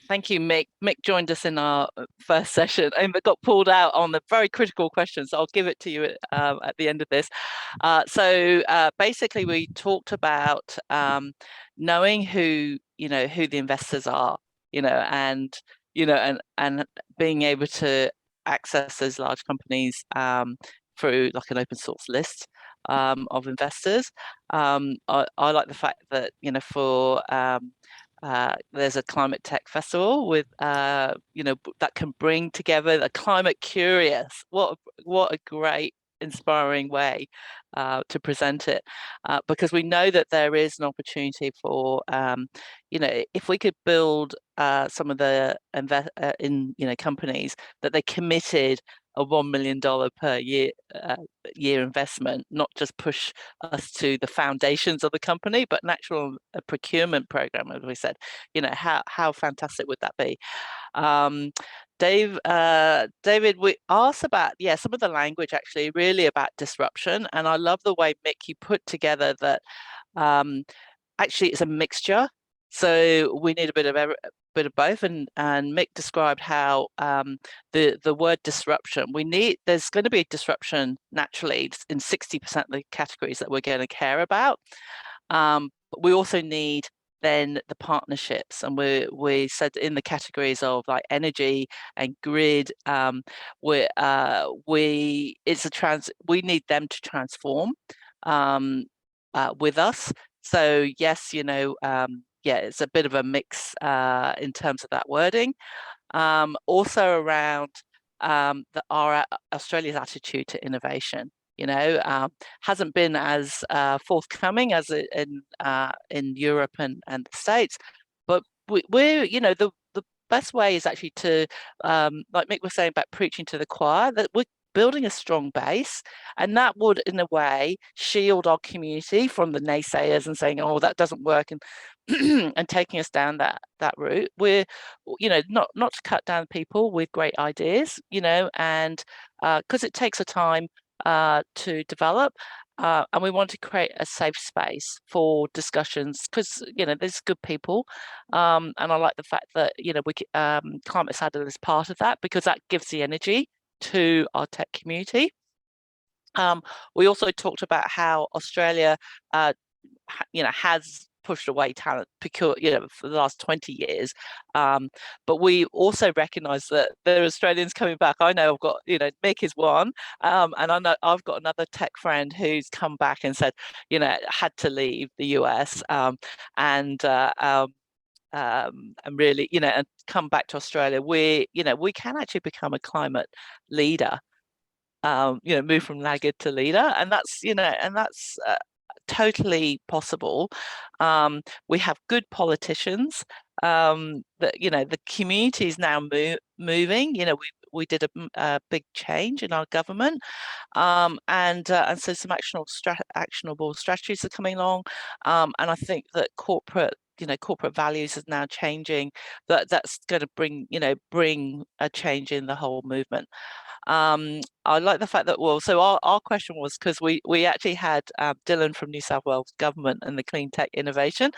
Thank you, Mick. Mick joined us in our first session and got pulled out on the very critical questions. So I'll give it to you at the end of this. Basically, we talked about knowing who the investors are, and and being able to access those large companies through like an open source list of investors. I like the fact that for there's a climate tech festival with that can bring together the climate curious. What a great inspiring way to present it, because we know that there is an opportunity for if we could build some of the companies that they committed a $1 million per year investment, not just push us to the foundations of the company, but an actual procurement program, as we said. How fantastic would that be? David, we asked about some of the language actually really about disruption, and I love the way, Mick, you put together that actually it's a mixture. So we need a bit of both, and Mick described how the word disruption, there's going to be a disruption naturally in 60% of the categories that we're going to care about. But we also need then the partnerships, and we said in the categories of like energy and grid, we need them to transform with us. So yes, it's a bit of a mix in terms of that wording. Also around our Australia's attitude to innovation, hasn't been as forthcoming as in Europe and the States, but we're the best way is actually to like Mick was saying about preaching to the choir, that we're building a strong base, and that would in a way shield our community from the naysayers and saying, oh, that doesn't work, and and taking us down that route. We're not to cut down people with great ideas, and because it takes a time to develop, and we want to create a safe space for discussions, because there's good people, and I like the fact that Climate Saddle is part of that, because that gives the energy to our tech community. We also talked about how Australia has pushed away talent for the last 20 years, but we also recognize that there are Australians coming back. I know I've got Mick is one, and I know I've got another tech friend who's come back and said had to leave the US, and really and come back to Australia. We can actually become a climate leader, move from laggard to leader, and that's totally possible. We have good politicians. That the community is now moving. We did a big change in our government, and so some actionable strategies are coming along, and I think that corporate values is now changing. That's going to bring a change in the whole movement. I like the fact that, so our question was, because we actually had Dylan from New South Wales Government and the Clean Tech Innovation,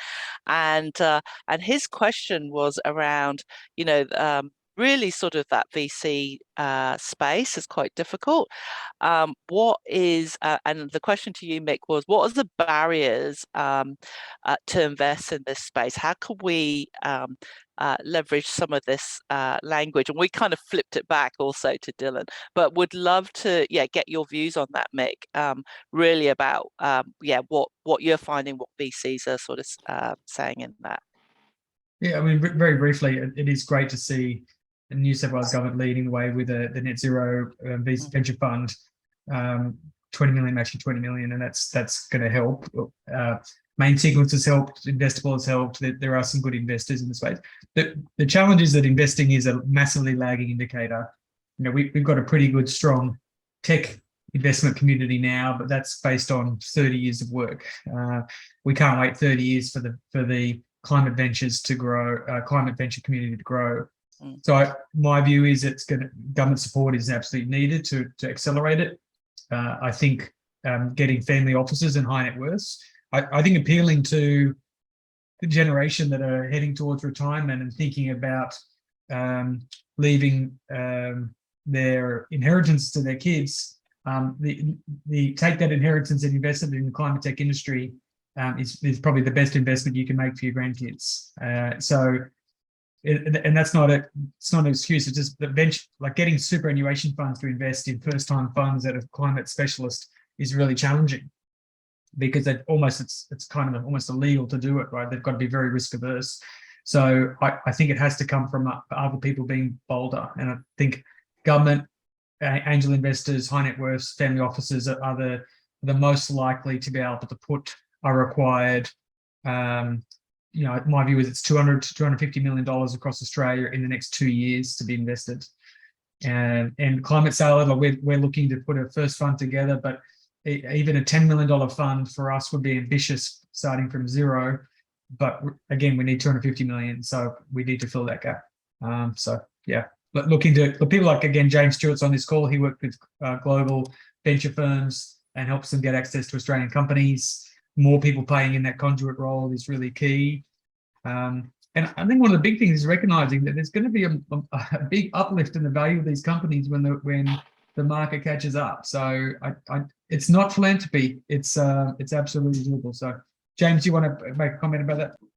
and his question was around, really sort of that VC space is quite difficult. What is, and the question to you, Mick, was what are the barriers to invest in this space? How could we leverage some of this language? And we kind of flipped it back also to Dylan, but would love to get your views on that, Mick, really about what you're finding, what VCs are sort of saying in that. Yeah, I mean, very briefly, it is great to see the New South Wales government leading the way with the net zero venture fund, 20 million, matching 20 million, and that's going to help. Main Sequence has helped, Investable has helped. There are some good investors in the space. The challenge is that investing is a massively lagging indicator. We've got a pretty good, strong tech investment community now, but that's based on 30 years of work. We can't wait 30 years for the climate ventures to grow, climate venture community to grow. So my view is government support is absolutely needed to accelerate it. I think getting family offices and high net worths, I think appealing to the generation that are heading towards retirement and thinking about leaving their inheritance to their kids, the take that inheritance and invest it in the climate tech industry is probably the best investment you can make for your grandkids. And that's it's not an excuse. It's just the bench, like getting superannuation funds to invest in first-time funds that are climate specialist is really challenging, because it's kind of almost illegal to do it, right? They've got to be very risk averse. So I think it has to come from other people being bolder. And I think government, angel investors, high net worths, family offices are the most likely to be able to put a required, my view is it's $200 to $250 million across Australia in the next 2 years to be invested. And Climate Salad, we're looking to put a first fund together, but even a $10 million fund for us would be ambitious, starting from zero. But again, we need 250 million, so we need to fill that gap. But looking to people like, again, James Stewart's on this call. He worked with global venture firms and helps them get access to Australian companies. More people playing in that conduit role is really key. And I think one of the big things is recognizing that there's going to be a big uplift in the value of these companies when the market catches up. So it's not philanthropy; it's absolutely doable. So, James, you want to make a comment about that?